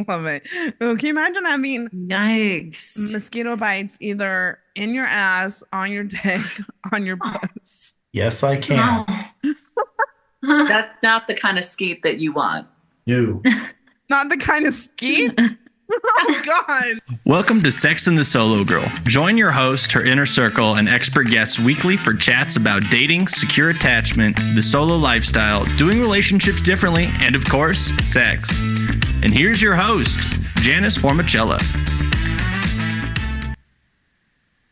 Love it. Oh, can you imagine having Yikes. mosquito bites either in your ass, on your dick, on your puss? Yes, I can. Oh. That's not the kind of skeet that you want. You. Not the kind of skeet? Oh, God. Welcome to Sex and the Solo Girl. Join your host, her inner circle, and expert guests weekly for chats about dating, secure attachment, the solo lifestyle, doing relationships differently, and of course, sex. And here's your host, Janice Formichella.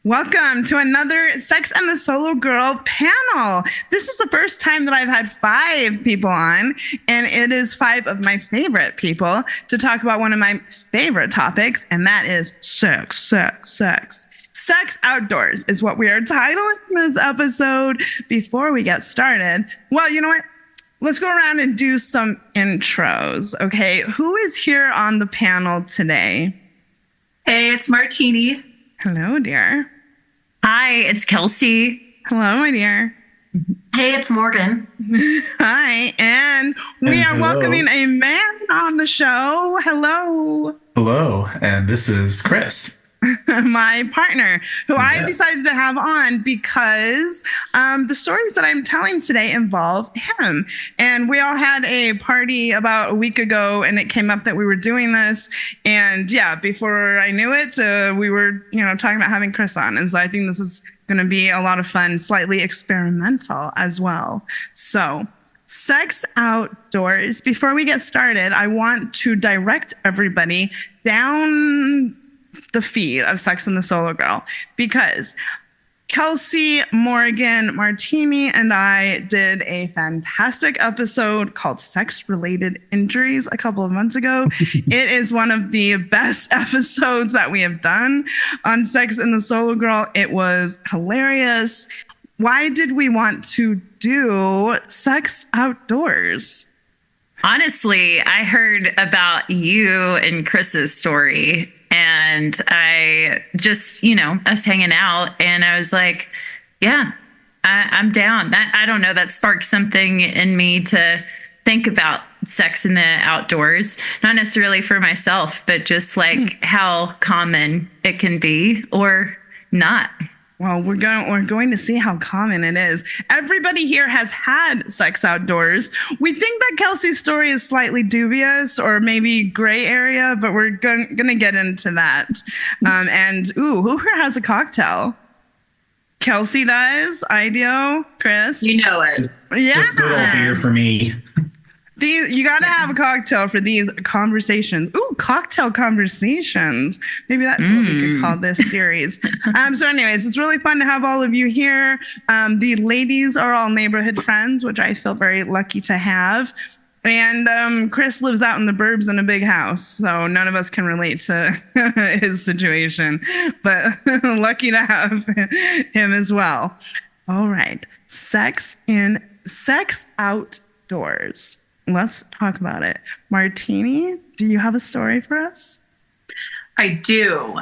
Welcome to another Sex and the Solo Girl panel. This is the first time that I've had 5 people on, and it is 5 of my favorite people to talk about one of my favorite topics, and that is sex, sex, sex. Sex outdoors is what we are titling this episode. Before we get started, well, you know what? Let's go around and do some intros, okay? Who is here on the panel today? Hey, it's Martini. Hello, dear. Hi, it's Kelsey. Hello, my dear. Hey, it's Morgan. Hi, and we are hello. welcoming a man on the show. Hello, Hello, and this is Chris. my partner, who I Yeah. decided to have on because the stories that I'm telling today involve him. And we all had a party about a week ago, and it came up that we were doing this. And yeah, before I knew it, we were, talking about having Chris on. And so I think this is going to be a lot of fun, slightly experimental as well. So, sex outdoors. Before we get started, I want to direct everybody down the feed of Sex and the Solo Girl because Kelsey, Morgan, Martini, and I did a fantastic episode called Sex Related Injuries a couple of months ago. It is one of the best episodes that we have done on Sex and the Solo Girl. It was hilarious. Why did we want to do sex outdoors? Honestly, I heard about you and Chris's story, and I just, I was hanging out and I was like, yeah, I'm down. I don't know, that sparked something in me to think about sex in the outdoors, not necessarily for myself, but just like how common it can be or not. Well, we're going to see how common it is. Everybody here has had sex outdoors. We think that Kelsey's story is slightly dubious or maybe gray area, but we're going to get into that. Who here has a cocktail? Kelsey does. I do. Chris? You know it. Yeah. Just good old beer for me. You got to have a cocktail for these conversations. Ooh, cocktail conversations. Maybe that's what we could call this series. So anyways, it's really fun to have all of you here. The ladies are all neighborhood friends, which I feel very lucky to have. And Chris lives out in the burbs in a big house, so none of us can relate to his situation, but lucky to have him as well. All right, sex outdoors. Let's talk about it. Martini, do you have a story for us? I do.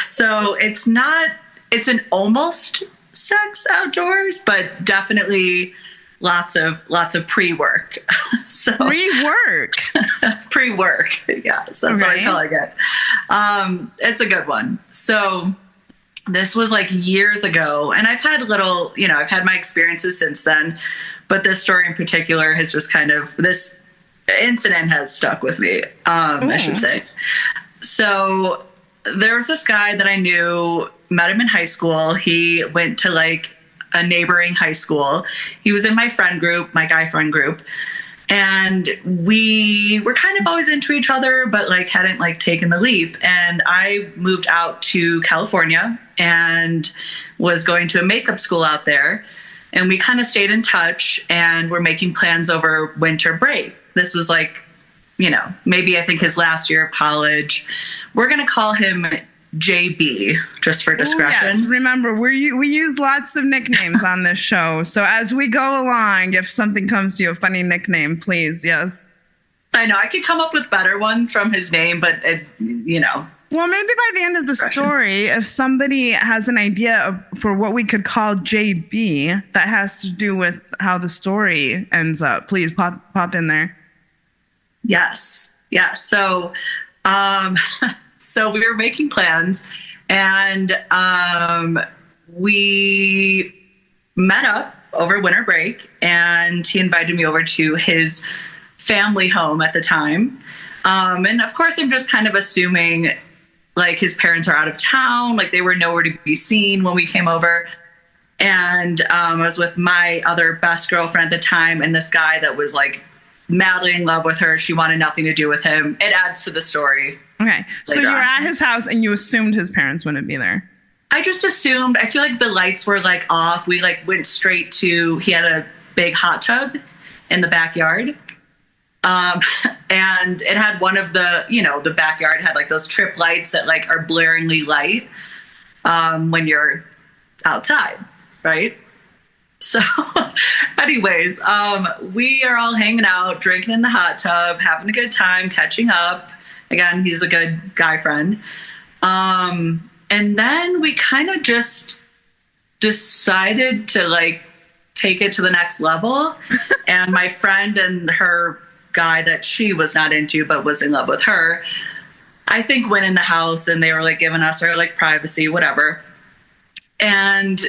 So it's an almost sex outdoors, but definitely lots of pre-work. So Pre-work. pre-work. Yes, that's what I'm calling it. It's a good one. So this was like years ago, and I've had I've had my experiences since then, but this story in particular has just this incident has stuck with me, I should say. So there was this guy that I knew, met him in high school. He went to like a neighboring high school. He was in my friend group, my guy friend group. And we were kind of always into each other, but like hadn't like taken the leap. And I moved out to California and was going to a makeup school out there. And we kind of stayed in touch and were making plans over winter break. This was like, maybe I think his last year of college. We're going to call him JB, just for discretion. Yes, remember, we use lots of nicknames on this show. So as we go along, if something comes to you, a funny nickname, please, yes. I know, I could come up with better ones from his name, but, Well, maybe by the end of the story, if somebody has an idea for what we could call JB that has to do with how the story ends up, please pop in there. Yes. Yeah. So, so we were making plans, and we met up over winter break, and he invited me over to his family home at the time. And of course, I'm just kind of assuming like his parents are out of town, like they were nowhere to be seen when we came over. And I was with my other best girlfriend at the time, and this guy that was like madly in love with her. She wanted nothing to do with him. It adds to the story. Okay. So you were on. at his house and you assumed his parents wouldn't be there. I just assumed, I feel like the lights were like off. We like went straight to, he had a big hot tub in the backyard. And it had one of the, you know, the backyard had like those trip lights that like are blaringly light when you're outside, right? So anyways, we are all hanging out, drinking in the hot tub, having a good time, catching up. Again, he's a good guy friend. And then we kind of just decided to like take it to the next level. And my friend and her guy that she was not into but was in love with her, I think went in the house and they were like giving us our like privacy, whatever. And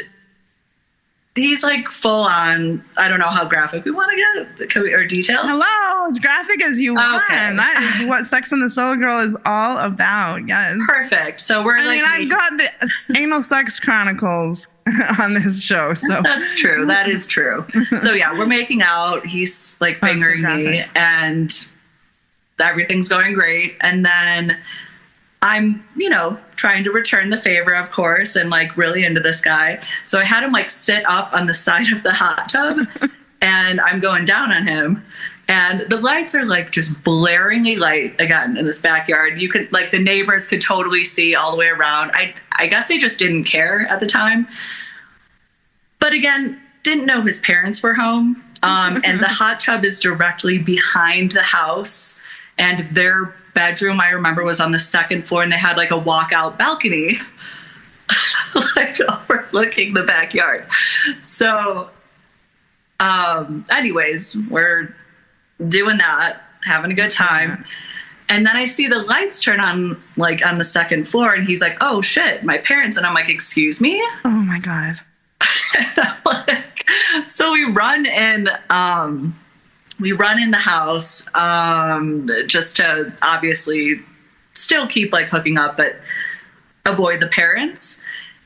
he's like full on, I don't know how graphic we want to get, can we, or detail? Hello, as graphic as you want. Okay. That is what Sex and the Soul Girl is all about. Yes. Perfect. So we're I've got the Anal Sex Chronicles on this show. So that's true. That is true. So yeah, we're making out. He's like fingering me and everything's going great. And then I'm, you know, trying to return the favor, of course, and like really into this guy. So I had him like sit up on the side of the hot tub and I'm going down on him. And the lights are like just blaringly light again in this backyard. You could like the neighbors could totally see all the way around. I guess they just didn't care at the time. But again, didn't know his parents were home. And the hot tub is directly behind the house. And their bedroom, I remember, was on the second floor, and they had like a walkout balcony like overlooking the backyard. So anyways, we're doing that, having a good time. And then I see the lights turn on like on the second floor, and he's like, oh shit, my parents. And I'm like, excuse me? oh my God. So we run in the house just to obviously still keep like hooking up, but avoid the parents.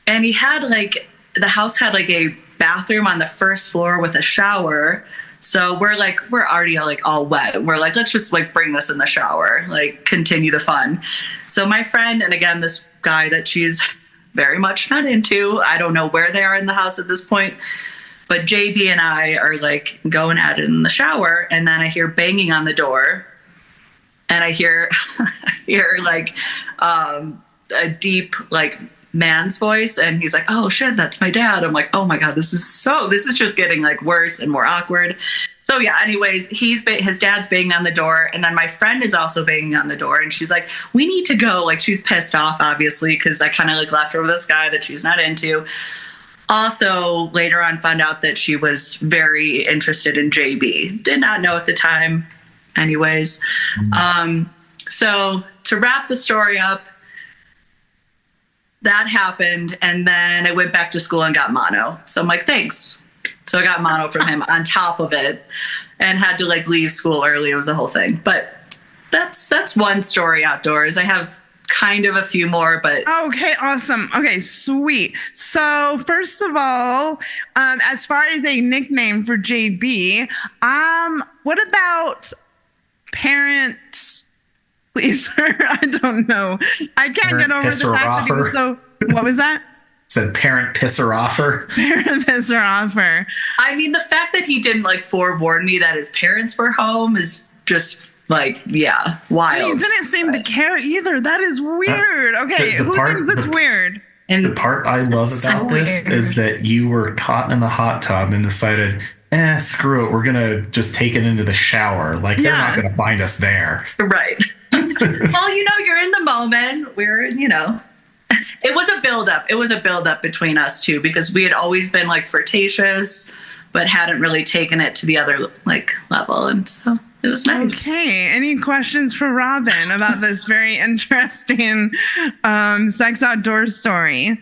And he had like, the house had like a bathroom on the first floor with a shower. So we're already like all wet. We're like, let's just like bring this in the shower, like continue the fun. So my friend, and again, this guy that she's very much not into, I don't know where they are in the house at this point, but JB and I are like going at it in the shower. And then I hear banging on the door, and I hear like a deep like man's voice, and he's like, oh shit, that's my dad. I'm like, oh my God, this is just getting like worse and more awkward. So yeah, anyways, his dad's banging on the door, and then my friend is also banging on the door, and she's like, we need to go. Like, she's pissed off, obviously, because I kind of like left her with this guy that she's not into. Also, later on, found out that she was very interested in JB. Did not know at the time. Anyways, so to wrap the story up, that happened, and then I went back to school and got mono. So I'm like, thanks. So I got mono from him on top of it, and had to like leave school early. It was a whole thing. But that's one story outdoors. I have kind of a few more, but okay, awesome. Okay, sweet. So first of all, as far as a nickname for JB, what about parent pleaser? I don't know. I can't get over the fact that he was so. What was that? Said parent pisser offer. Parent pisser offer. I mean, the fact that he didn't like forewarn me that his parents were home is just like, yeah, wild. He didn't seem to care either. That is weird. Okay, who thinks it's weird? And the part I love about this is that you were caught in the hot tub and decided, screw it, we're gonna just take it into the shower. Like, they're not gonna find us there. Right. Well, you're in the moment. It was a buildup. It was a buildup between us two, because we had always been like flirtatious, but hadn't really taken it to the other like level. And so It was nice. Okay. Any questions for Robin about this very interesting sex outdoors story?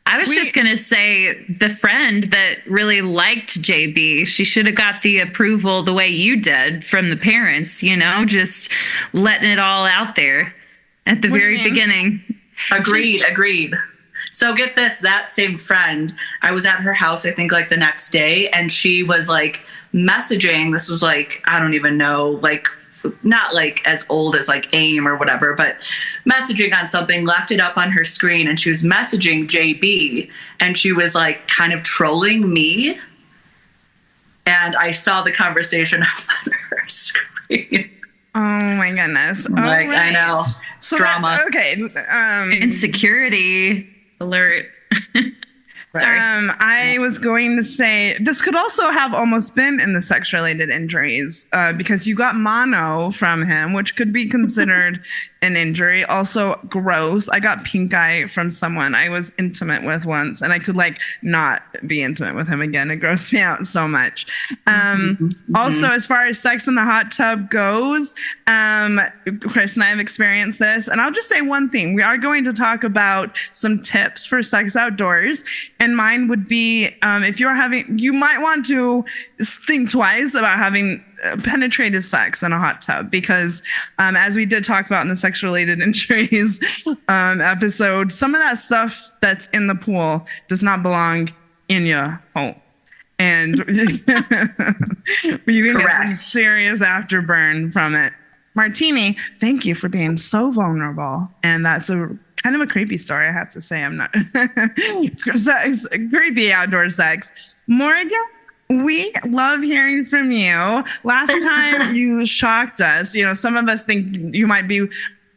I was just going to say the friend that really liked JB, she should have got the approval the way you did from the parents, just letting it all out there at the very beginning. Agreed. So get this, that same friend, I was at her house, I think like the next day, and she was like messaging. This was like, I don't even know, like not like as old as like AIM or whatever, but messaging on something, left it up on her screen, and she was messaging JB, and she was like kind of trolling me. And I saw the conversation up on her screen. Oh my goodness. Like, right. I know. So drama. Insecurity alert. Sorry. I was going to say this could also have almost been in the sex-related injuries because you got mono from him, which could be considered an injury. Also gross. I got pink eye from someone I was intimate with once, and I could like not be intimate with him again. It grossed me out so much. Also, as far as sex in the hot tub goes, Chris and I have experienced this, and I'll just say one thing. We are going to talk about some tips for sex outdoors, and mine would be if you might want to think twice about having penetrative sex in a hot tub, because as we did talk about in the sex related injuries episode, some of that stuff that's in the pool does not belong in your home, and you can get some serious afterburn from it. Martini, thank you for being so vulnerable, and that's a kind of a creepy story, I have to say. I'm not creepy outdoor sex. Morgan, we love hearing from you. Last time you shocked us. Some of us think you might be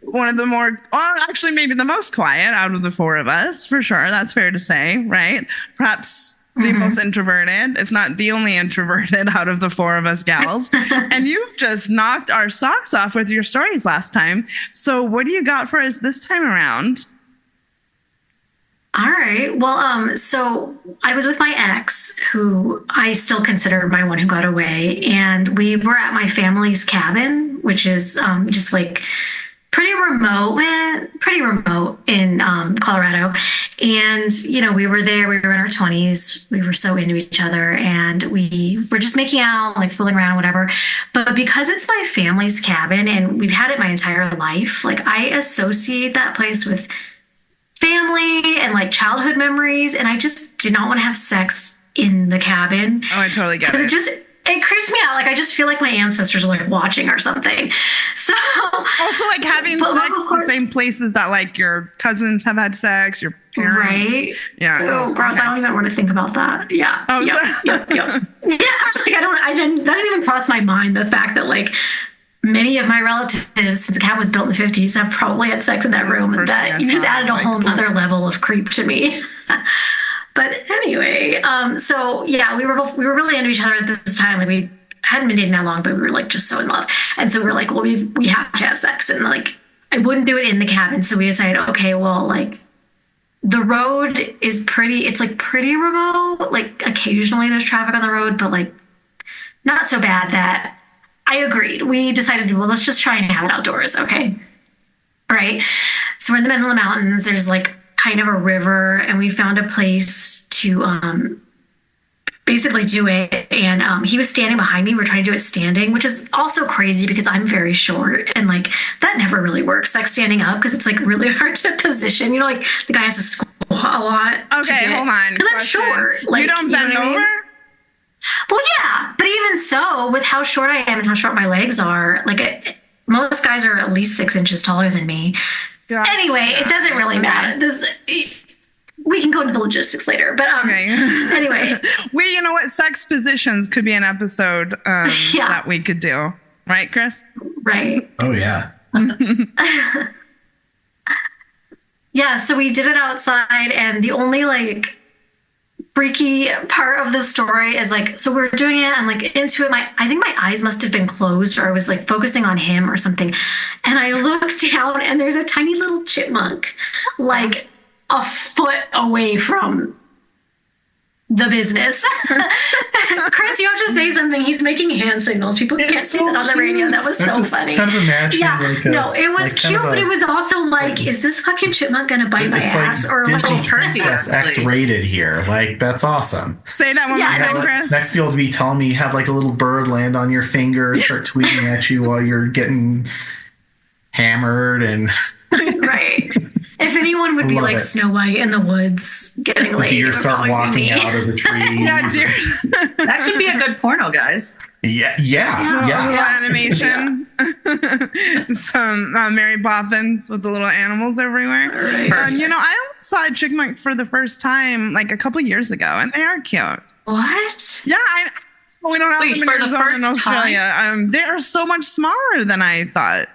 one of the more, actually maybe the most quiet out of the four of us, for sure. That's fair to say, right? Perhaps the most introverted, if not the only introverted out of the four of us gals. And you just knocked our socks off with your stories last time. So what do you got for us this time around? All right. Well, so I was with my ex, who I still consider my one who got away, and we were at my family's cabin, which is just like pretty remote in Colorado. And, we were there, we were in our 20s, we were so into each other, and we were just making out, like fooling around, whatever. But because it's my family's cabin and we've had it my entire life, like I associate that place with family and like childhood memories, and I just did not want to have sex in the cabin. Oh, I totally get it. It creeps me out. Like I just feel like my ancestors are like watching or something. So also like having sex in the same places that like your cousins have had sex, your parents. Right? Yeah. Oh, gross. I don't even want to think about that. Yeah. Oh, yep, sorry. Yep. Yeah. Like that didn't even cross my mind. The fact that like many of my relatives, since the cabin was built in the 50s, have probably had sex in that room. That you just added a whole nother level of creep to me. But anyway, so yeah, we were really into each other at this time. Like we hadn't been dating that long, but we were like just so in love. And so we were like, well, we have to have sex. And like I wouldn't do it in the cabin. So we decided, okay, well, like the road is pretty remote. Like occasionally there's traffic on the road, but like not so bad that I agreed. We decided, well, let's just try and have it outdoors. Okay. All right. So we're in the middle of the mountains. There's like kind of a river, and we found a place to basically do it. And he was standing behind me. We're trying to do it standing, which is also crazy because I'm very short, and like that never really works. Like standing up, because it's like really hard to position. Like the guy has to squat a lot. Okay, hold on. Because I'm short. Like, you don't bend over? Well, yeah, but even so, with how short I am and how short my legs are, like most guys are at least 6 inches taller than me. Yeah. Anyway, it doesn't really matter. We can go into the logistics later, but anyway. You know what? Sex positions could be an episode that we could do. Right, Chris? Right. Oh, yeah. Yeah, so we did it outside, and the only like freaky part of the story is like, so we're doing it, I'm like into it. I think my eyes must have been closed, or I was like focusing on him or something. And I looked down, and there's a tiny little chipmunk, like a foot away from the business. Chris, you have to say something. He's making hand signals. People can't see that on the radio. That was so funny. Kind of imagining no, it was cute, but it was also like, is this fucking chipmunk gonna bite my ass? Like or Disney like Princess X-rated here. Like, that's awesome. Say that one more time, Chris. Next you'll be telling me you have like a little bird land on your finger, start tweeting at you while you're getting hammered and right. If anyone would be like Snow White in the woods getting laid, deer start walking out of the tree. Yeah, deer. That could be a good porno, guys. Yeah. Little animation. Some Mary Poppins with the little animals everywhere. Right. I saw a chipmunk for the first time like a couple years ago, and they are cute. What? Yeah, we don't have them in for the Arizona first and Australia. They are so much smaller than I thought.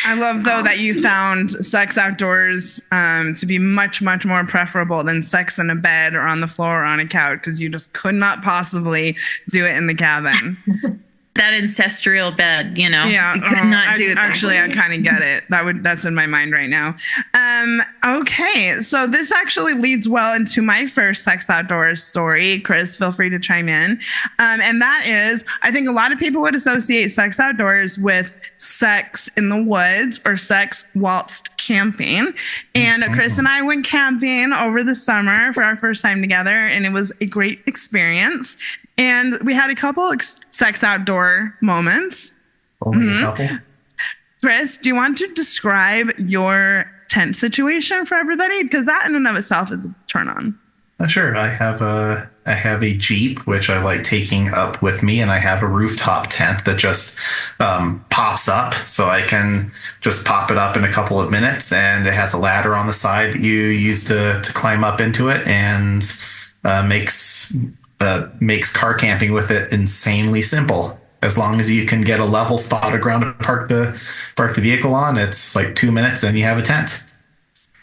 I love, though, that you found sex outdoors to be much, much more preferable than sex in a bed or on the floor or on a couch, because you just could not possibly do it in the cabin. That ancestral bed, Yeah, you could not do that. Actually, I kind of get it. That's in my mind right now. Okay, so this actually leads well into my first sex outdoors story. Chris, feel free to chime in. And that is, I think a lot of people would associate sex outdoors with sex in the woods or sex whilst camping. And Chris and I went camping over the summer for our first time together, and it was a great experience. And we had a couple sex outdoor moments. Only a couple? Chris, do you want to describe your tent situation for everybody? Because that in and of itself is a turn on. Sure. I have a Jeep, which I like taking up with me, and I have a rooftop tent that just pops up, so I can just pop it up in a couple of minutes, and it has a ladder on the side that you use to climb up into it, and makes car camping with it insanely simple. As long as you can get a level spot of ground to park the vehicle on, it's like 2 minutes and you have a tent.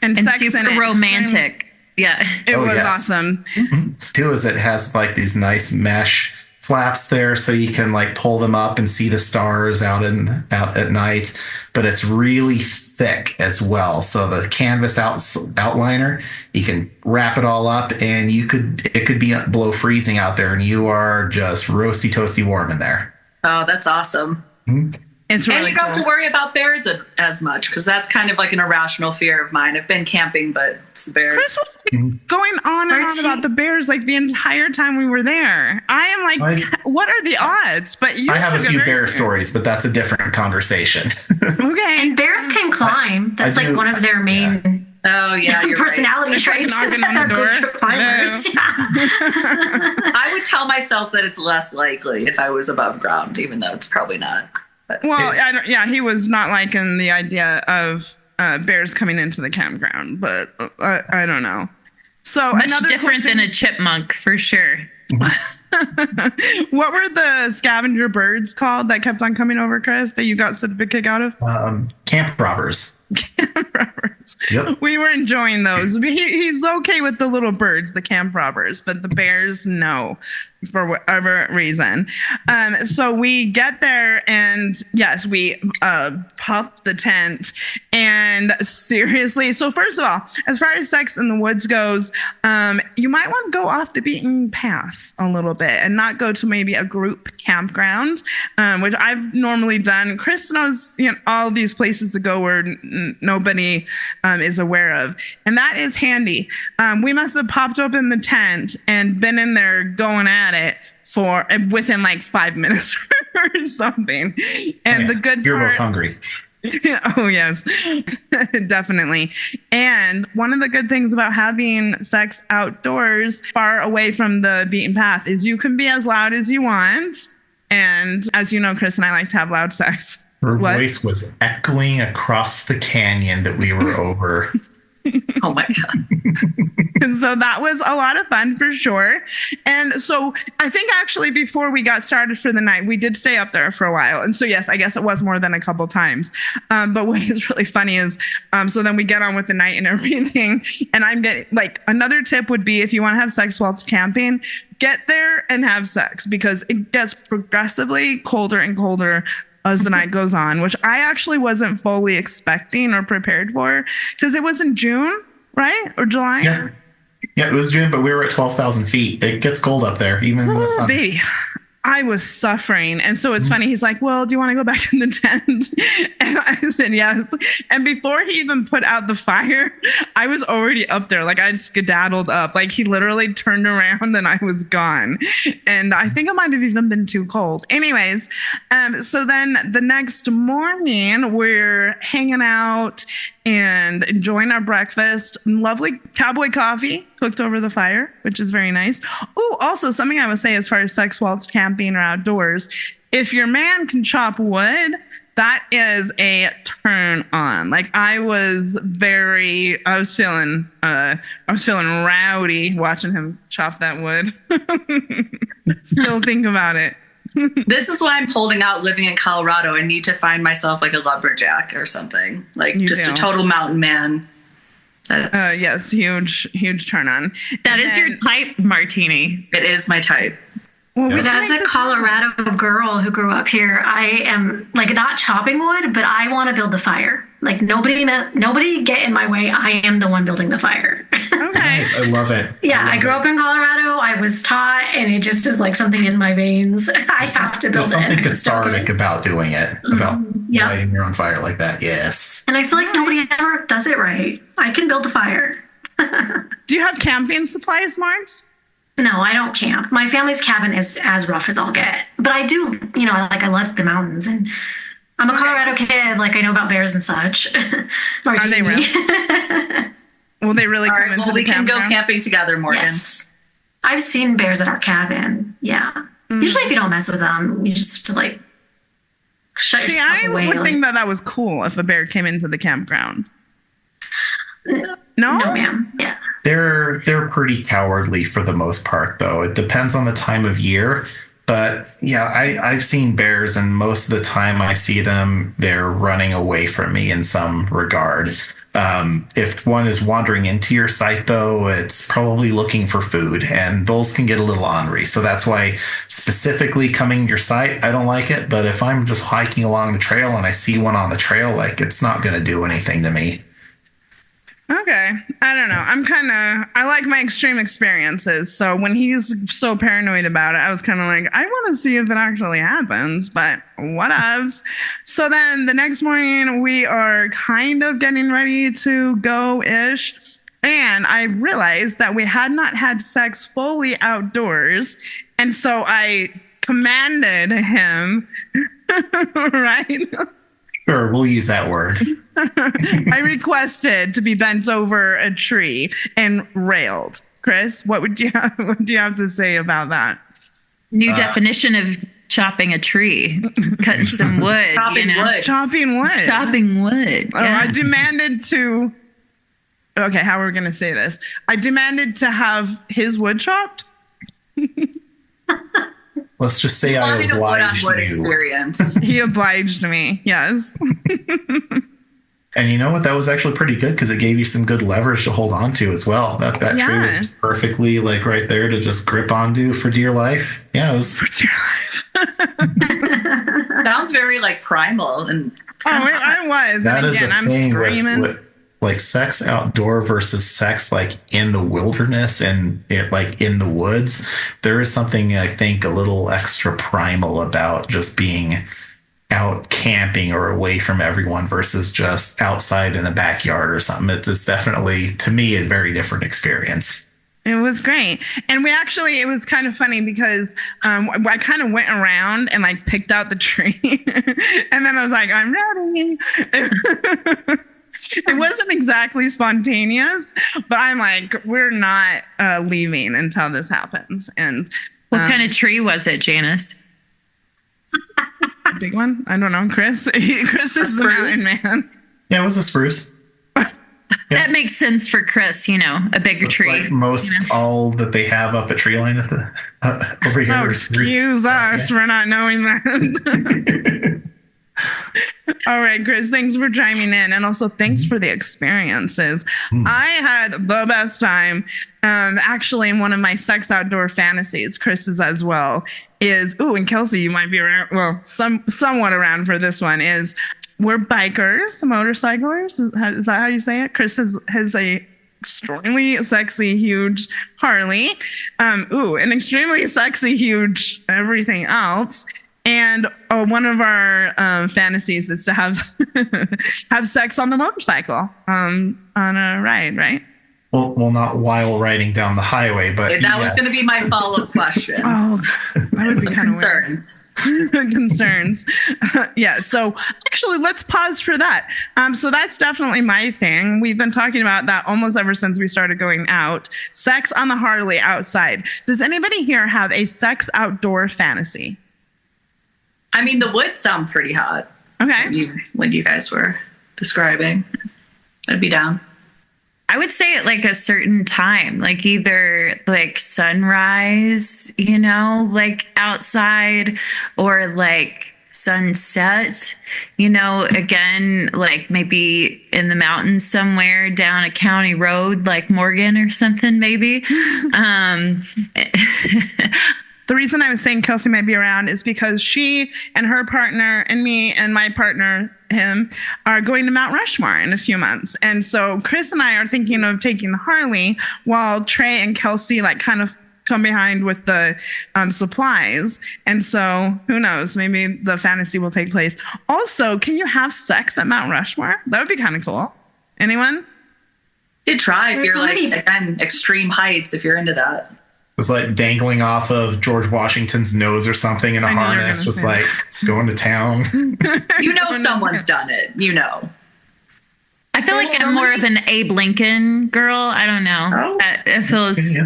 And super romantic. Yeah. It was awesome. Mm-hmm. Too, is it has like these nice mesh flaps there, so you can like pull them up and see the stars out at night. But it's really thick as well. So the canvas outliner, you can wrap it all up, and it could be below freezing out there, and you are just roasty toasty warm in there. Oh, that's awesome. Mm-hmm. It's really and you don't have to worry about bears as much, because that's kind of like an irrational fear of mine. I've been camping, but it's the bears. Chris was going on and on about the bears like the entire time we were there. I am like, what are the odds? But I have a few bear stories, but that's a different conversation. Okay. And bears can climb. That's like one of their main Oh yeah, you're personality right. traits is that they're good trip climbers. Yeah. I would tell myself that it's less likely if I was above ground, even though it's probably not. But. Well, he was not liking the idea of bears coming into the campground, but I don't know. So much different than a chipmunk, for sure. What were the scavenger birds called that kept on coming over, Chris, that you got such a big kick out of? Camp robbers. Camp robbers. Yep. We were enjoying those. He's okay with the little birds, the camp robbers, but the bears, no, for whatever reason. So we get there, and yes, we pop the tent. And seriously, so first of all, as far as sex in the woods goes, you might want to go off the beaten path a little bit and not go to maybe a group campground, which I've normally done. Chris knows all these places to go where nobody is aware of, and that is handy. We must have popped open the tent and been in there going at it for within like 5 minutes or something. And the good you're part, both hungry. Oh yes, definitely. And one of the good things about having sex outdoors, far away from the beaten path, is you can be as loud as you want. And as you know, Chris and I like to have loud sex. Her voice was echoing across the canyon that we were over. Oh my God. And so that was a lot of fun for sure. And so I think actually before we got started for the night, we did stay up there for a while. And so, yes, I guess it was more than a couple times. But what is really funny is, so then we get on with the night and everything. And I'm getting like another tip would be, if you want to have sex whilst camping, get there and have sex, because it gets progressively colder and colder as the night goes on, which I actually wasn't fully expecting or prepared for, because it was in June, right? Or July? Yeah. Yeah, it was June, but we were at 12,000 feet. It gets cold up there, even in the Oh, summer. baby. I was suffering. And so it's funny. He's like, well, do you want to go back in the tent? And I said, yes. And before he even put out the fire, I was already up there. Like I skedaddled up. Like he literally turned around and I was gone. And I think it might have even been too cold. Anyways, so then the next morning we're hanging out and enjoying our breakfast. Lovely cowboy coffee cooked over the fire, which is very nice. Oh, also something I would say as far as sex whilst camping or outdoors, if your man can chop wood, that is a turn on. Like I was feeling rowdy watching him chop that wood. Still think about it. This is why I'm holding out living in Colorado. I need to find myself like a lumberjack or something, like You just do. a total mountain man. Yes, huge turn on. That is your type, Martini. It is my type. Well, we That's can a make this Colorado girl who grew up here. I am like not chopping wood, but I want to build the fire. Like nobody get in my way. I am the one building the fire. Okay. Nice. I love it. Yeah, I grew up in Colorado. I was taught, and it just is like something in my veins. I have to build There's something it. cathartic about doing it, about Yeah. lighting your own fire like that. Yes. And I feel like nobody ever does it right. I can build the fire. Do you have camping supplies, Marks? No, I don't camp. My family's cabin is as rough as I'll get. But I do, I love the mountains, and I'm a Colorado kid. Like I know about bears and such. Are they real? Will they really All come right, into well, the we can go campground? camping together, Morgan. Yes. I've seen bears at our cabin. Yeah. Usually if you don't mess with them, you just have to like shut See, yourself I away. would like, think that was cool if a bear came into the campground. No? no, ma'am. Yeah. They're pretty cowardly for the most part, though. It depends on the time of year. But yeah, I've seen bears, and most of the time I see them, they're running away from me in some regard. If one is wandering into your site, though, it's probably looking for food, and those can get a little ornery. So that's why specifically coming to your site, I don't like it. But if I'm just hiking along the trail and I see one on the trail, like it's not going to do anything to me. Okay. I don't know. I like my extreme experiences. So when he's so paranoid about it, I was kind of like, I want to see if it actually happens, but whatevs. So then the next morning we are kind of getting ready to go-ish. And I realized that we had not had sex fully outdoors. And so I commanded him, right? Sure, we'll use that word. I requested to be bent over a tree and railed. Chris, what do you have to say about that? New definition of chopping a tree, cutting some wood. Chopping wood. Chopping wood. Chopping wood. Oh, Yeah. I demanded to. Okay, how are we going to say this? I demanded to have his wood chopped. Let's just say I Wanting a obliged wood-on-wood you. experience. He obliged me. Yes. And you know what? That was actually pretty good because it gave you some good leverage to hold on to as well. That tree was Yeah. just perfectly like right there to just grip onto for dear life. Yeah, it was. Sounds very like primal and I was. That And is again, a I'm thing screaming. with like sex outdoor versus sex like in the wilderness and it like in the woods. There is something I think a little extra primal about just being out camping or away from everyone versus just outside in the backyard or something. It's definitely, to me, a very different experience. It was great. And it was kind of funny because I kind of went around and like picked out the tree. And then I was like, I'm ready. It wasn't exactly spontaneous, but I'm like, we're not leaving until this happens. And What kind of tree was it, Janice? big one? I don't know. Chris is the mountain man. Yeah, it was a spruce. That makes sense for Chris, a bigger It's tree. like most all that they have up at Treeline at the over here. Oh, is spruce. excuse us for not knowing that. All right, Chris, thanks for chiming in. And also thanks for the experiences. I had the best time. Actually, in one of my sex outdoor fantasies, Chris's as well, and Kelsey, you might be around, well, somewhat around for this one, is we're bikers, motorcyclers. Is that how you say it? Chris has a extremely sexy, huge Harley. An extremely sexy, huge everything else. And one of our fantasies is to have have sex on the motorcycle on a ride, right? Well, not while riding down the highway, but that was going to be my follow-up question. That would be some kind of concerns. Concerns. Yeah. So actually, let's pause for that. So that's definitely my thing. We've been talking about that almost ever since we started going out. Sex on the Harley outside. Does anybody here have a sex outdoor fantasy? I mean, the woods sound pretty hot. Okay. When you guys were describing, I'd be down. I would say at like a certain time, like either like sunrise, you know, like outside, or like sunset, you know, again, like maybe in the mountains somewhere down a county road, like Morgan or something, maybe. The reason I was saying Kelsey might be around is because she and her partner and me and my partner, him, are going to Mount Rushmore in a few months. And so Chris and I are thinking of taking the Harley while Trey and Kelsey like kind of come behind with the supplies. And so who knows, maybe the fantasy will take place. Also, can you have sex at Mount Rushmore? That would be kind of cool. Anyone? You try if There's you're somebody- like, again, extreme heights, if you're into that. It was like dangling off of George Washington's nose or something in a I knew you were harness, gonna just say like going to town. You know someone's done it. You know. I feel like I'm more of an Abe Lincoln girl. I don't know. Oh. It feels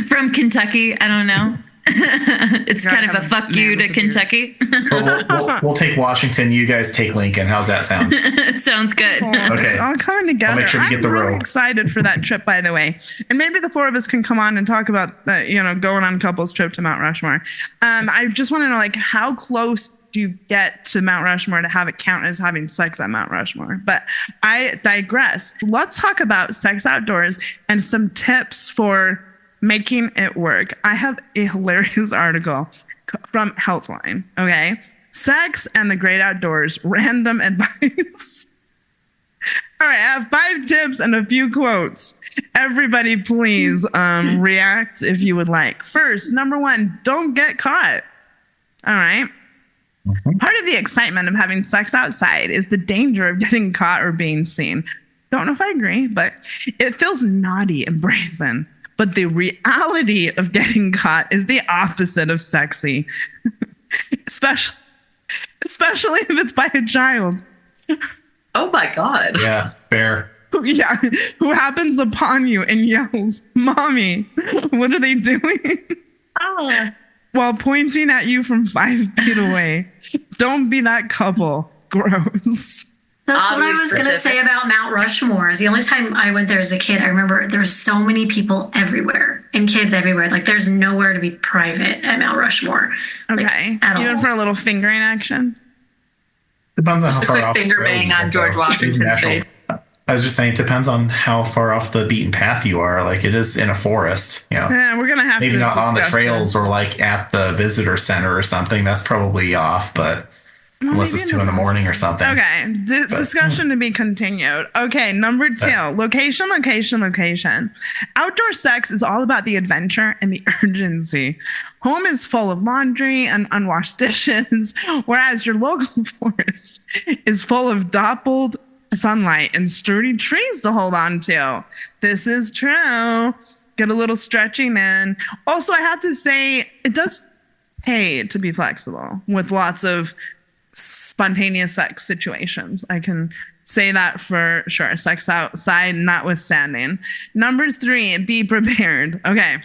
from Kentucky. I don't know. It's kind of a fuck you to Kentucky. We'll take Washington. You guys take Lincoln. How's that sound? Sounds good. Okay. It's all coming together. I'll make sure we get the I'm really robe. excited for that trip, by the way. And maybe the four of us can come on and talk about that, you know, going on couples trip to Mount Rushmore. I just want to know, like, how close do you get to Mount Rushmore to have it count as having sex at Mount Rushmore? But I digress. Let's talk about sex outdoors and some tips for making it work. I have a hilarious article from Healthline. Okay. Sex and the great outdoors, random advice. All right. I have 5 tips and a few quotes. Everybody, please react if you would like. First, number 1, don't get caught. All right. Part of the excitement of having sex outside is the danger of getting caught or being seen. Don't know if I agree, but it feels naughty and brazen. But the reality of getting caught is the opposite of sexy, especially if it's by a child. Oh my God. Yeah, fair. Yeah, who happens upon you and yells, "Mommy, what are they doing?" While pointing at you from 5 feet away. Don't be that couple. Gross. That's what I was going to say about Mount Rushmore. Is the only time I went there as a kid, I remember there was so many people everywhere and kids everywhere. Like there's nowhere to be private at Mount Rushmore. Okay. At Even all. for a little fingering action? Depends on how Just a far quick off. finger the road bang you on go. George Washington's National- face. I was just saying, it depends on how far off the beaten path you are. Like it is in a forest, you know. We're going to have Maybe to not on the discuss trails this. or like at the visitor center or something. That's probably off, but unless it's maybe 2 in the not. morning or something. Okay, discussion to be continued. Okay, number 2, location. Outdoor sex is all about the adventure and the urgency. Home is full of laundry and unwashed dishes, whereas your local forest is full of dappled sunlight and sturdy trees to hold on to. This is true. Get a little stretching in. Also, I have to say, it does pay to be flexible with lots of spontaneous sex situations. I can say that for sure. Sex outside notwithstanding. Number 3, be prepared. Okay.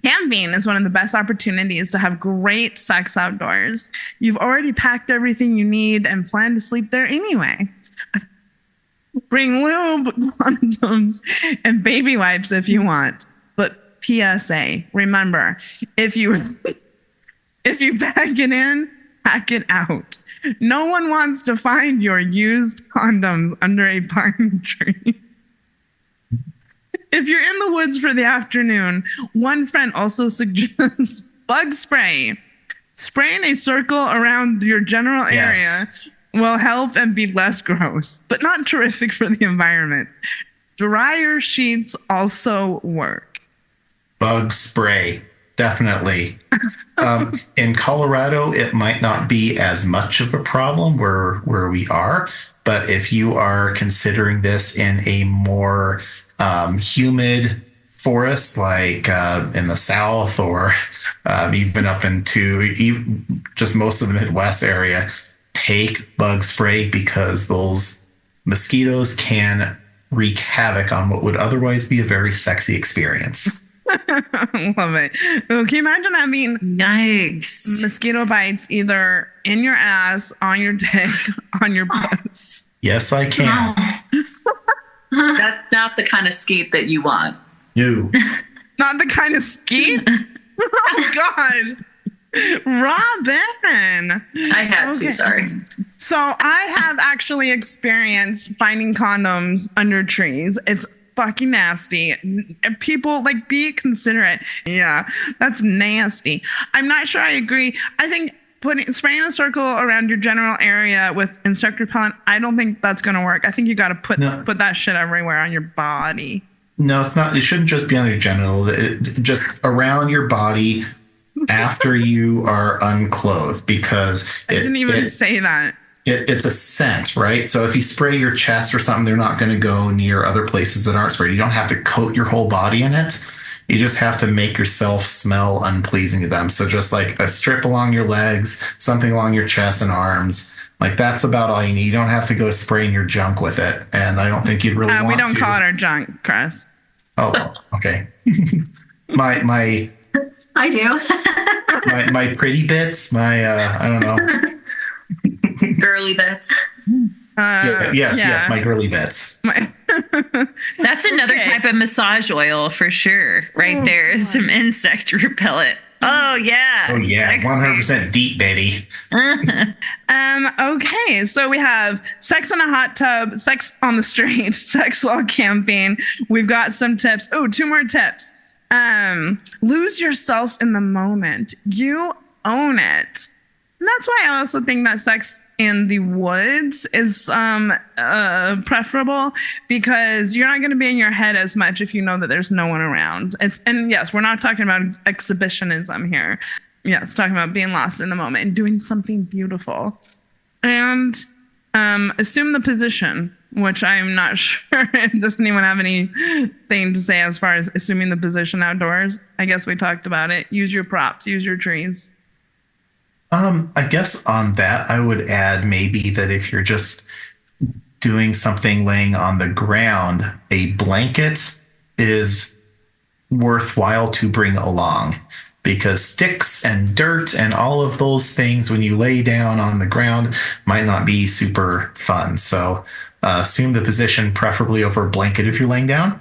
Camping is one of the best opportunities to have great sex outdoors. You've already packed everything you need and plan to sleep there anyway. Bring lube, condoms, and baby wipes if you want. But PSA, remember, if you pack it in, pack it out. No one wants to find your used condoms under a pine tree. If you're in the woods for the afternoon, one friend also suggests bug spray. Spraying a circle around your general area will help and be less gross, but not terrific for the environment. dryer sheets also work? Bug spray, definitely. In Colorado, it might not be as much of a problem where we are, but if you are considering this in a more humid forest, like in the South or even up into just most of the Midwest area, take bug spray because those mosquitoes can wreak havoc on what would otherwise be a very sexy experience. Love it. Oh, can you imagine having Yikes. mosquito bites either in your ass, on your dick, on your puss? Yes, I can. That's not the kind of skeet that you want. No. Not the kind of skeet? Oh, God. Robin. I had to, sorry. So I have actually experienced finding condoms under trees. It's fucking nasty. People, like, be considerate. Yeah, that's nasty. I'm not sure I agree. I think spraying a circle around your general area with insect repellent, I don't think that's going to work. I think you got to put that shit everywhere on your body. No, it's not. It shouldn't just be on your genitals. Just around your body after you are unclothed, because I didn't even say that. It's a scent, right? So if you spray your chest or something, they're not going to go near other places that aren't sprayed. You don't have to coat your whole body in it. You just have to make yourself smell unpleasing to them. So just like a strip along your legs, something along your chest and arms. Like, that's about all you need. You don't have to go spraying your junk with it. And I don't think you'd really want to. We don't call it our junk, Chris. Oh, okay. my I do. my pretty bits, I don't know. Girly bits. Yes, my girly bits. That's another type of massage oil for sure. Right there is some insect repellent. Oh yeah. Oh yeah. 100% deep, baby. Okay, so we have sex in a hot tub, sex on the street, sex while camping. We've got some tips. Oh, 2 more tips. Lose yourself in the moment. You own it. And that's why I also think that sex in the woods is preferable, because you're not going to be in your head as much if you know that there's no one around. And yes, we're not talking about exhibitionism here. Yes, talking about being lost in the moment and doing something beautiful. And assume the position, which I'm not sure. Does anyone have anything to say as far as assuming the position outdoors? I guess we talked about it. Use your props, use your trees. I guess on that, I would add maybe that if you're just doing something laying on the ground, a blanket is worthwhile to bring along, because sticks and dirt and all of those things when you lay down on the ground might not be super fun. So assume the position, preferably over a blanket if you're laying down.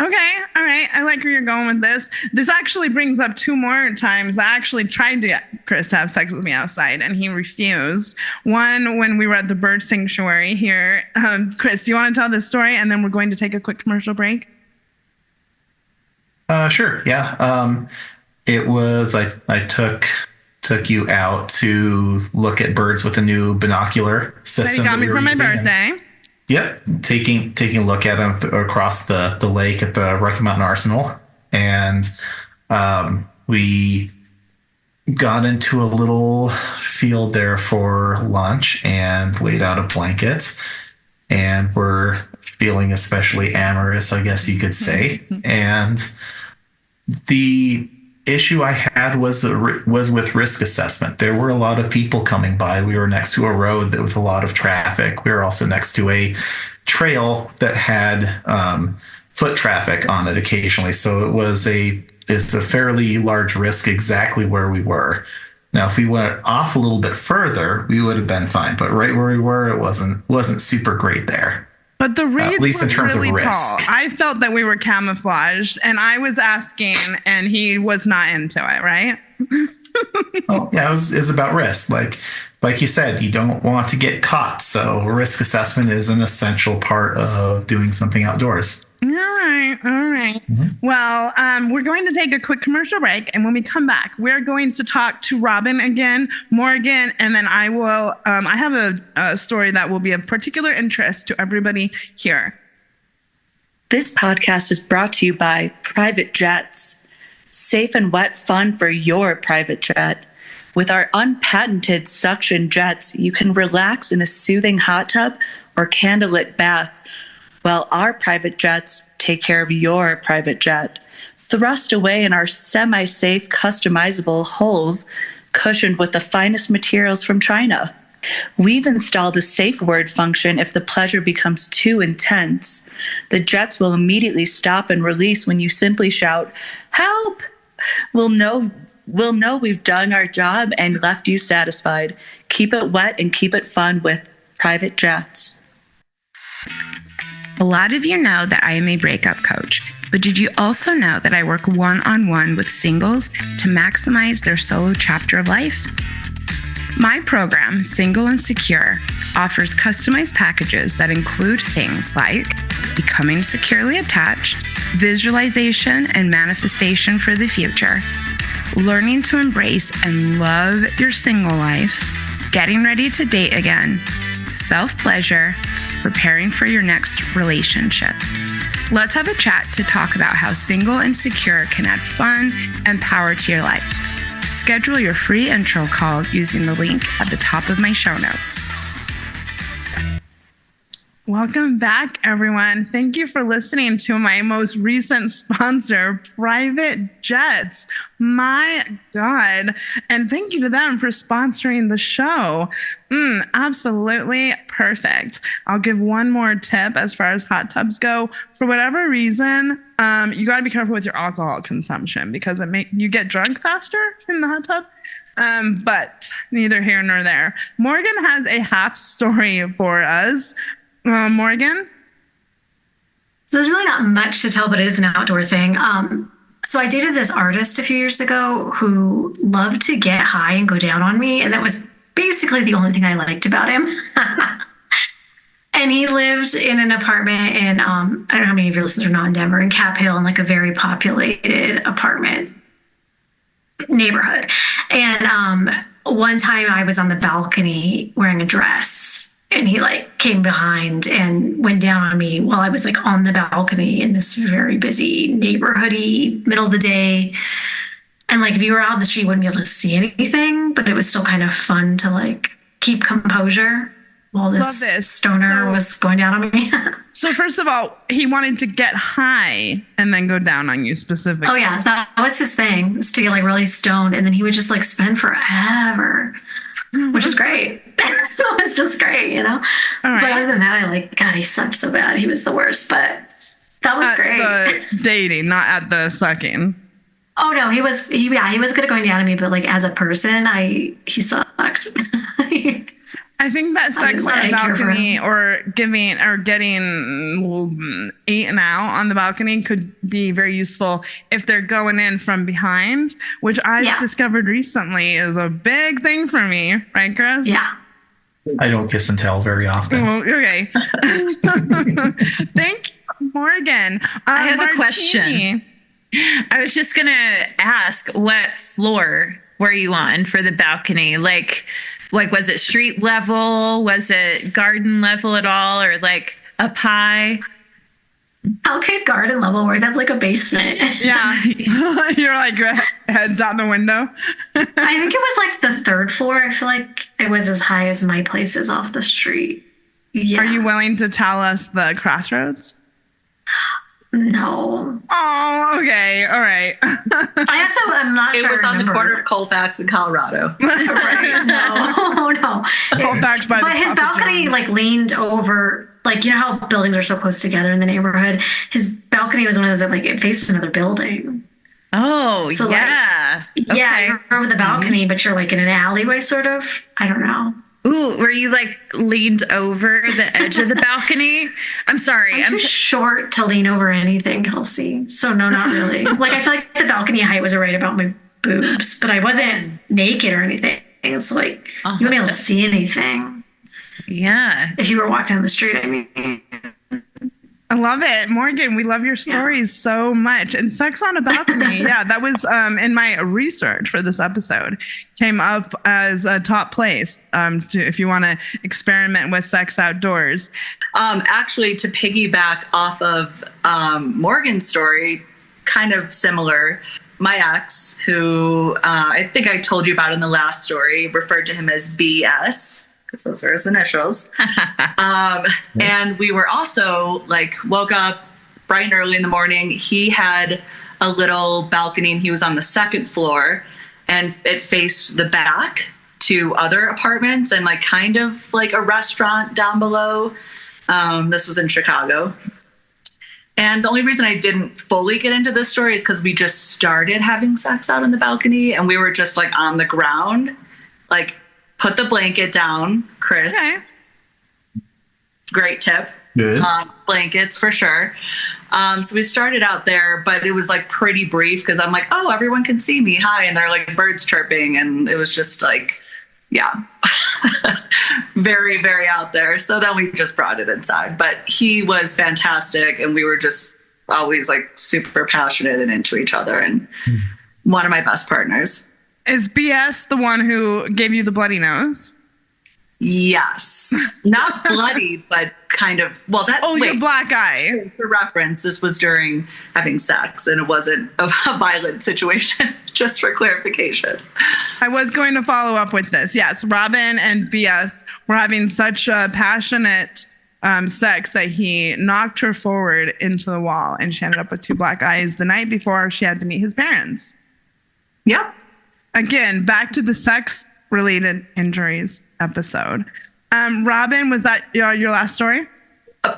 Okay, all right. I like where you're going with this. This actually brings up 2 more times. I actually tried to get Chris to have sex with me outside, and he refused. One, when we were at the bird sanctuary here. Chris, do you want to tell this story? And then we're going to take a quick commercial break. Sure. Yeah. It was, I took you out to look at birds with a new binocular system. That he got me for my birthday. Yep, taking a look at them across the lake at the Rocky Mountain Arsenal, and we got into a little field there for lunch and laid out a blanket, and we're feeling especially amorous, I guess you could say. And the issue I had was with risk assessment. There were a lot of people coming by. We were next to a road with a lot of traffic. We were also next to a trail that had foot traffic on it occasionally. So it's a fairly large risk exactly where we were. Now, if we went off a little bit further, we would have been fine. But right where we were, it wasn't super great there. But the reeds at least in were terms really of risk. tall. I felt that we were camouflaged, and I was asking, and he was not into it, right? Oh, yeah, it was about risk. Like you said, you don't want to get caught. So risk assessment is an essential part of doing something outdoors. All right. Mm-hmm. Well, we're going to take a quick commercial break, and when we come back, we're going to talk to Robin again, Morgan, and then I will. I have a story that will be of particular interest to everybody here. This podcast is brought to you by Private Jets. Safe and wet fun for your private jet. With our unpatented suction jets, you can relax in a soothing hot tub or candlelit bath, while our private jets take care of your private jet. Thrust away in our semi-safe, customizable holes cushioned with the finest materials from China. We've installed a safe word function if the pleasure becomes too intense. The jets will immediately stop and release when you simply shout, "Help!" We'll know we've done our job and left you satisfied. Keep it wet and keep it fun with Private Jets. A lot of you know that I am a breakup coach, but did you also know that I work one-on-one with singles to maximize their solo chapter of life? My program, Single and Secure, offers customized packages that include things like becoming securely attached, visualization and manifestation for the future, learning to embrace and love your single life, getting ready to date again, self-pleasure, preparing for your next relationship. Let's have a chat to talk about how Single and Secure can add fun and power to your life. Schedule your free intro call using the link at the top of my show notes. Welcome back, everyone. Thank you for listening to my most recent sponsor, Private Jets. My God. And thank you to them for sponsoring the show. Absolutely perfect. I'll give one more tip as far as hot tubs go. For whatever reason, you got to be careful with your alcohol consumption because you get drunk faster in the hot tub. But neither here nor there. Morgan has a half story for us. Morgan? So there's really not much to tell, but it is an outdoor thing. So I dated this artist a few years ago who loved to get high and go down on me. And that was basically the only thing I liked about him. And he lived in an apartment in, I don't know how many of your listeners are not in Denver, in Cap Hill, in like a very populated apartment neighborhood. And one time I was on the balcony wearing a dress. And he like came behind and went down on me while I was like on the balcony in this very busy neighborhoody middle of the day. And like if you were out on the street, you wouldn't be able to see anything, but it was still kind of fun to like keep composure while this stoner was going down on me. So first of all, he wanted to get high and then go down on you specifically. Oh yeah, that was his thing, was to get like really stoned, and then he would just like spend forever, which is great. It was just great, you know. All right. But other than that, I like, God, he sucked so bad. He was the worst, but that was great. The dating, not at the sucking. Oh no, he was good at going down on me, but like as a person, he sucked. I think that sex on a balcony or getting eaten out on the balcony could be very useful if they're going in from behind, which I've discovered recently is a big thing for me. Right, Chris? Yeah. I don't kiss and tell very often. Oh, okay. Thank you, Morgan. I have a question. I was just going to ask, what floor were you on for the balcony? Like, was it street level? Was it garden level at all? Or like up high? Okay, garden level where that's like a basement. Yeah. You're like heads out the window. I think it was like the third floor. I feel like it was as high as my place is off the street. Yeah. Are you willing to tell us the crossroads? No. Oh, okay. All right. I'm not sure. It was on the corner of Colfax in Colorado. Right. No. Colfax by but his balcony like leaned over, like, you know how buildings are so close together in the neighborhood? His balcony was one of those that like it faced another building. Oh, so yeah. Like, yeah, you're over the balcony, but you're like in an alleyway sort of. I don't know. Ooh, were you like leaned over the edge of the balcony? I'm sorry. I'm too short to lean over anything, Kelsey. So no, not really. Like I feel like the balcony height was right about my boobs, but I wasn't naked or anything. It's like you wouldn't be able to see anything. Yeah. If you were walking down the street, I mean. I love it. Morgan, we love your stories so much. And sex on a balcony. Yeah, that was in my research for this episode. Came up as a top place if you want to experiment with sex outdoors. Actually, to piggyback off of Morgan's story, kind of similar. My ex, who I think I told you about in the last story, referred to him as BS. Because those are his initials. And we were also woke up bright and early in the morning. He had a little balcony and he was on the second floor and it faced the back to other apartments and kind of a restaurant down below. This was in Chicago. And the only reason I didn't fully get into this story is because we just started having sex out on the balcony and we were just on the ground, put the blanket down, Chris. Okay. Great tip. Good. Blankets for sure. So we started out there, but it was pretty brief because I'm oh, everyone can see me. Hi. And they're birds chirping. And it was just yeah, very, very out there. So then we just brought it inside. But he was fantastic. And we were just always super passionate and into each other. And one of my best partners. Is BS the one who gave you the bloody nose? Yes. Not bloody, but kind of, your black eye. For reference, this was during having sex and it wasn't a violent situation, just for clarification. I was going to follow up with this. Yes, Robin and BS were having such a passionate sex that he knocked her forward into the wall and she ended up with 2 black eyes the night before she had to meet his parents. Yep. Again, back to the sex-related injuries episode. Robin, was that your last story?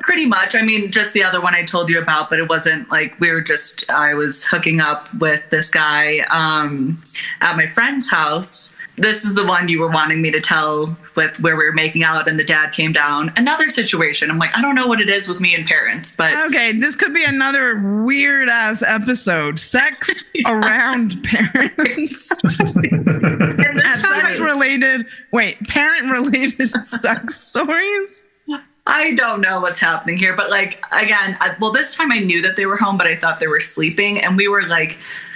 Pretty much. I mean, just the other one I told you about, but it wasn't I was hooking up with this guy at my friend's house. This is the one you were wanting me to tell with where we were making out and the dad came down. Another situation. I'm I don't know what it is with me and parents, but. Okay, this could be another weird ass episode. Sex around parents. Parent related sex stories? I don't know what's happening here, but again, this time I knew that they were home, but I thought they were sleeping and we were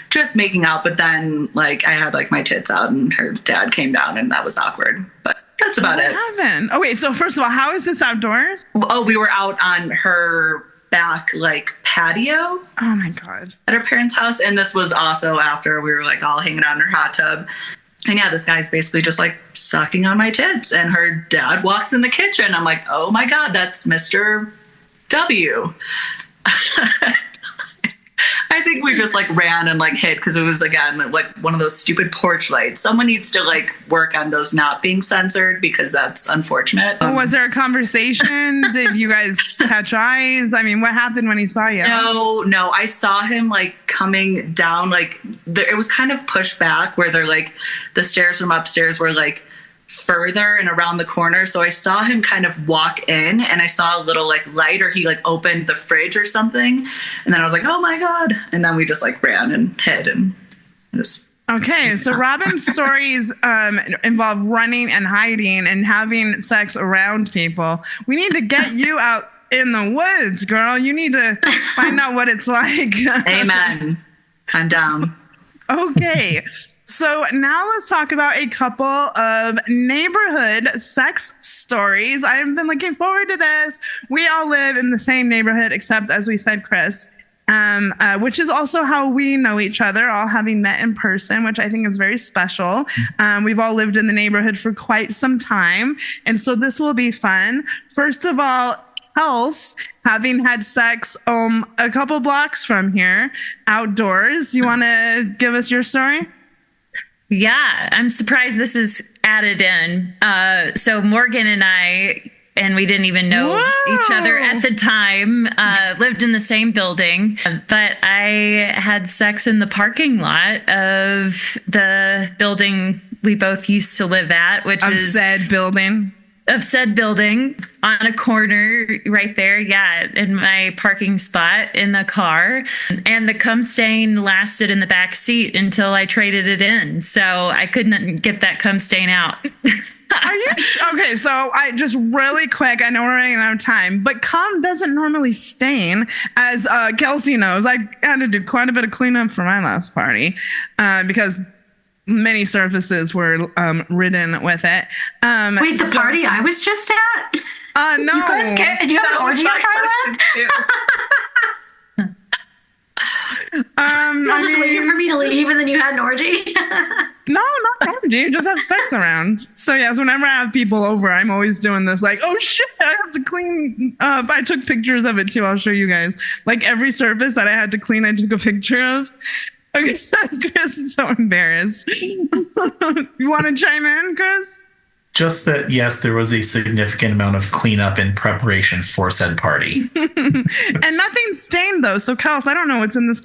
just making out, but then I had my tits out and her dad came down and that was awkward, but that's about it. Happened? Oh wait, so first of all, how is this outdoors? Oh, we were out on her back patio. Oh my God. At her parents' house. And this was also after we were all hanging out in her hot tub. And yeah, this guy's basically just sucking on my tits and her dad walks in the kitchen. I'm oh my God, that's Mr. W. I think we just ran and hid because it was again one of those stupid porch lights. Someone needs to work on those not being censored because that's unfortunate. Was there a conversation? Did you guys catch eyes? I mean, what happened when he saw you? No. I saw him coming down. It was kind of pushed back where they're the stairs from upstairs were further and around the corner. So I saw him kind of walk in and I saw a little light or he opened the fridge or something. And then I was oh my God. And then we just ran and hid and just. Okay. So Robin's stories involve running and hiding and having sex around people. We need to get you out in the woods, girl. You need to find out what it's like. Amen. I'm down. Okay. So now let's talk about a couple of neighborhood sex stories. I've been looking forward to this. We all live in the same neighborhood, except as we said, Chris, which is also how we know each other, all having met in person, which I think is very special. We've all lived in the neighborhood for quite some time. And so this will be fun. First of all, Kels, having had sex a couple blocks from here, outdoors. You want to give us your story? Yeah, I'm surprised this is added in. So Morgan and we didn't even know each other at the time, lived in the same building, but I had sex in the parking lot of the building we both used to live at, which is said building on a corner right there. Yeah. In my parking spot in the car. And the cum stain lasted in the back seat until I traded it in. So I couldn't get that cum stain out. Are you okay? So I just really quick. I know we're running out of time, but cum doesn't normally stain, as Kelsey knows. I had to do quite a bit of cleanup for my last party because many surfaces were ridden with it. Wait, the party I was just at? No. You guys did you have an orgy after I left? You're just waiting for me to leave, and then you had an orgy. No, not orgy. You just have sex around. So yes, whenever I have people over, I'm always doing this. Like, oh shit, I have to clean up. I took pictures of it too. I'll show you guys. Like every surface that I had to clean, I took a picture of. Okay, Chris is so embarrassed. You want to chime in, Chris? Just that, yes, there was a significant amount of cleanup in preparation for said party. And nothing stained though. So Kels, I don't know what's in this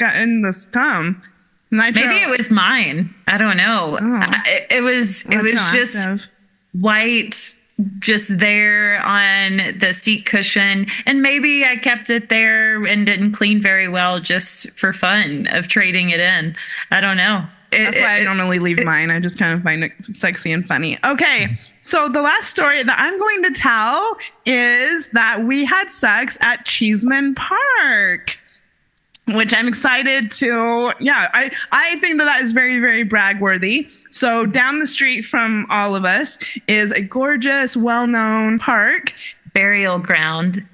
cum. Nitro. Maybe it was mine. I don't know. Oh. It was just white, just there on the seat cushion. And maybe I kept it there and didn't clean very well just for fun of trading it in. I don't know. That's why I normally leave mine. I just kind of find it sexy and funny. Okay, so the last story that I'm going to tell is that we had sex at Cheeseman Park, which I'm excited to. Yeah, I think that is very, very brag worthy. So down the street from all of us is a gorgeous, well-known park. Burial ground.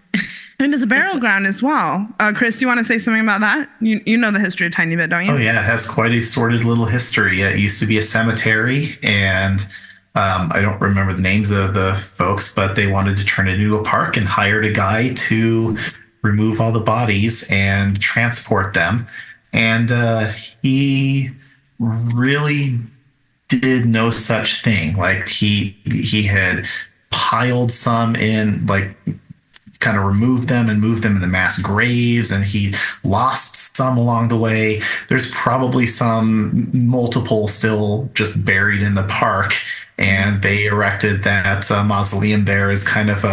It is a burial ground as well. Chris, do you want to say something about that? You know the history a tiny bit, don't you? Oh, yeah. It has quite a sordid little history. It used to be a cemetery, and I don't remember the names of the folks, but they wanted to turn it into a park and hired a guy to remove all the bodies and transport them. And he really did no such thing. Like he had piled some in, like, kind of removed them and moved them into mass graves, and he lost some along the way. There's probably some multiple still just buried in the park, and they erected that mausoleum there as kind of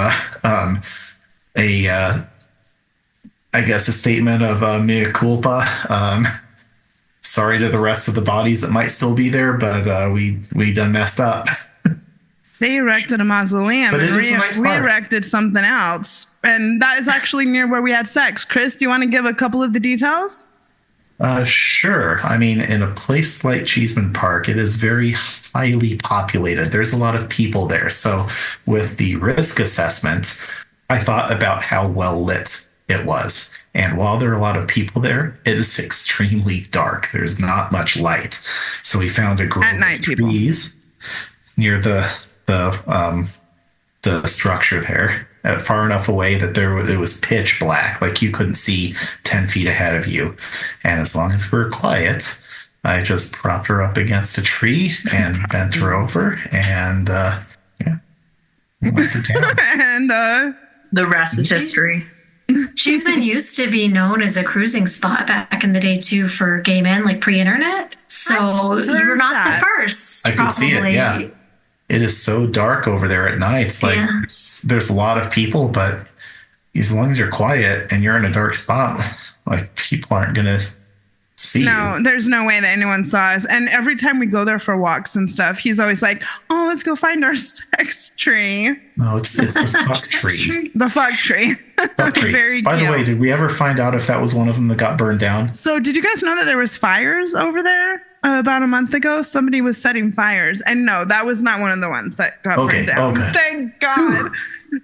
I guess a statement of mea culpa. Sorry to the rest of the bodies that might still be there, but we done messed up. They erected a mausoleum But and nice we erected something else. And that is actually near where we had sex. Chris, do you want to give a couple of the details? Sure. I mean, in a place like Cheeseman Park, it is very highly populated. There's a lot of people there. So with the risk assessment, I thought about how well lit it was. And while there are a lot of people there, it is extremely dark. There's not much light. So we found a grove of trees near the structure there, far enough away that it was pitch black, like you couldn't see 10 feet ahead of you. And as long as we were quiet, I just propped her up against a tree and bent her over, and we went to town. And the rest is history. Cheeseman used to be known as a cruising spot back in the day too for gay men, like pre-internet. So you're not the first. I could see it. Yeah. It is so dark over there at night. It's like there's a lot of people, but as long as you're quiet and you're in a dark spot, like people aren't going to see you. There's no way that anyone saw us. And every time we go there for walks and stuff, he's always like, oh, let's go find our sex tree. No, it's the fuck tree. The fuck tree. Fuck tree. Very By cute. the way, did we ever find out if that was one of them that got burned down? So did you guys know that there was fires over there? About a month ago, somebody was setting fires. And no, that was not one of the ones that got burned down. Okay. Thank God.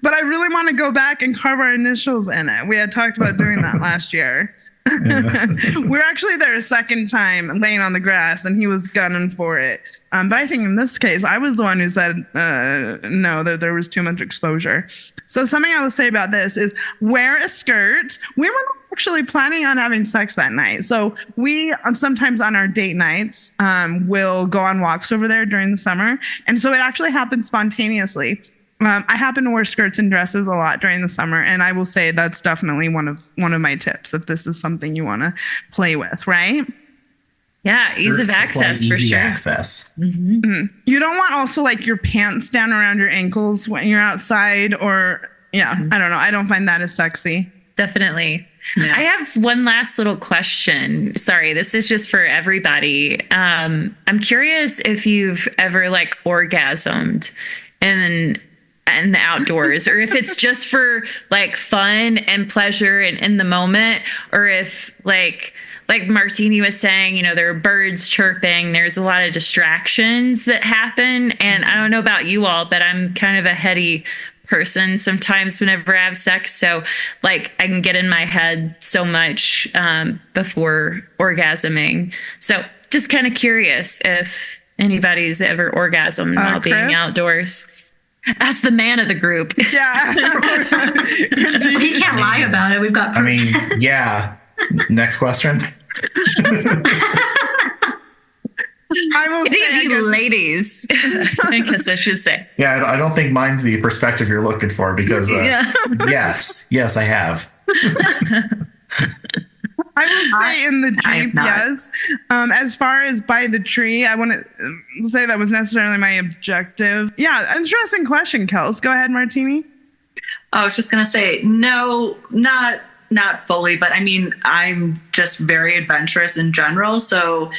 But I really want to go back and carve our initials in it. We had talked about doing that last year. We're actually there a second time laying on the grass, and he was gunning for it. But I think in this case, I was the one who said no, that there was too much exposure. So something I will say about this is wear a skirt. We were not actually planning on having sex that night. So we sometimes on our date nights will go on walks over there during the summer. And so it actually happened spontaneously. I happen to wear skirts and dresses a lot during the summer, and I will say that's definitely one of my tips if this is something you want to play with, right? Yeah, ease of access for sure. Access. Mm-hmm. Mm-hmm. You don't want also like your pants down around your ankles when you're outside, or I don't know. I don't find that as sexy. Definitely. Yeah. I have one last little question. Sorry, this is just for everybody. I'm curious if you've ever like orgasmed in the outdoors, or if it's just for like fun and pleasure and in the moment, or if like Martini was saying, there are birds chirping, there's a lot of distractions that happen. And I don't know about you all, but I'm kind of a heady person sometimes whenever I have sex. So like I can get in my head so much before orgasming. So just kind of curious if anybody's ever orgasmed while Chris? being outdoors. As the man of the group. Yeah. He can't lie about it. We've got proof. I mean, yeah. Next question. I will say, I You guess- ladies, I guess I should say. Yeah, I don't think mine's the perspective you're looking for because yes, I have. I would say in the I have Jeep, not. yes. As far as by the tree, I wouldn't say that was necessarily my objective. Yeah, interesting question, Kels. Go ahead, Martini. I was just gonna say no, not fully, but I mean I'm just very adventurous in general, so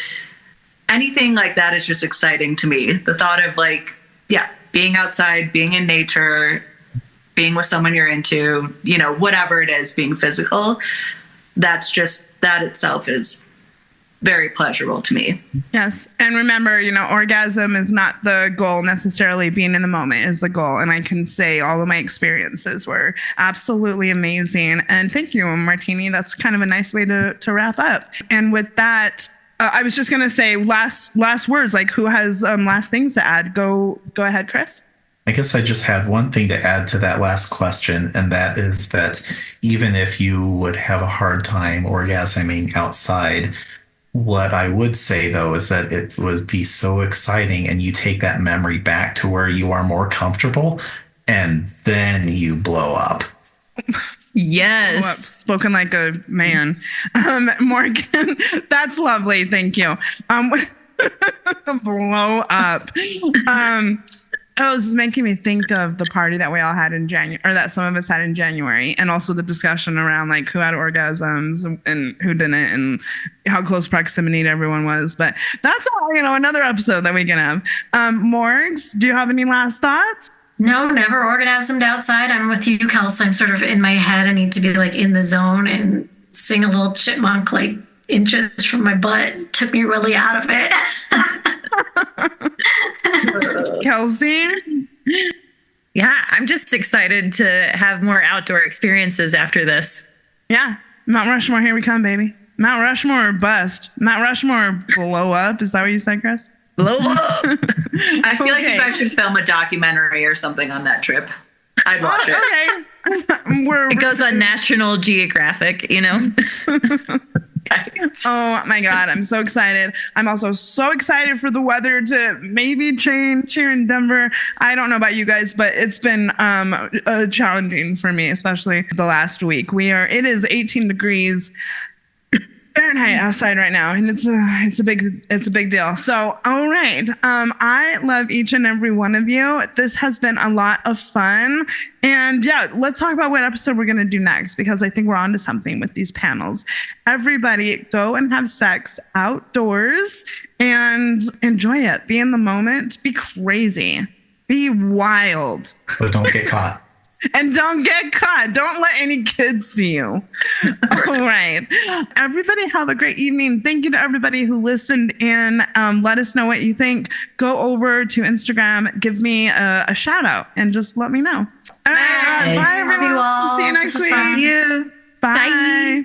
anything like that is just exciting to me. The thought of like, being outside, being in nature, being with someone you're into, whatever it is, being physical, that itself is very pleasurable to me. Yes. And remember, orgasm is not the goal necessarily. Being in the moment is the goal. And I can say all of my experiences were absolutely amazing. And thank you, Martini. That's kind of a nice way to wrap up. And with that, I was just going to say last words, like who has last things to add? Go ahead, Chris. I guess I just had one thing to add to that last question, and that is that even if you would have a hard time orgasming outside, what I would say, though, is that it would be so exciting and you take that memory back to where you are more comfortable and then you blow up. Yes. Whoops, spoken like a man. Morgan, that's lovely. Thank you. Blow up. This is making me think of the party that we all had in January, or that some of us had in January, and also the discussion around like who had orgasms and who didn't, and how close proximity to everyone was. But that's all, another episode that we can have. Morgs, do you have any last thoughts? No, never orgasmed outside. I'm with you, Kels. I'm sort of in my head. I need to be like in the zone and sing a little chipmunk like inches from my butt. Took me really out of it. Kelsey? Yeah, I'm just excited to have more outdoor experiences after this. Yeah. Mount Rushmore, here we come, baby. Mount Rushmore or bust. Mount Rushmore or blow up. Is that what you said, Chris? Blow up. I feel like Okay. you guys should film a documentary or something on that trip. I'd watch it. Okay. It goes on National Geographic, Oh my God, I'm so excited. I'm also so excited for the weather to maybe change here in Denver. I don't know about you guys, but it's been challenging for me, especially the last week. It is 18 degrees Fahrenheit outside right now, and it's a big deal. So, all right, I love each and every one of you. This has been a lot of fun, and yeah, let's talk about what episode we're gonna do next, because I think we're onto something with these panels. Everybody, go and have sex outdoors and enjoy it. Be in the moment. Be crazy. Be wild. But don't get caught. And don't get caught. Don't let any kids see you. All right. Everybody have a great evening. Thank you to everybody who listened in. Let us know what you think. Go over to Instagram. Give me a shout out and just let me know. All right. Bye, Love you everyone. all. See you next This was week. fun. You. Bye. Bye.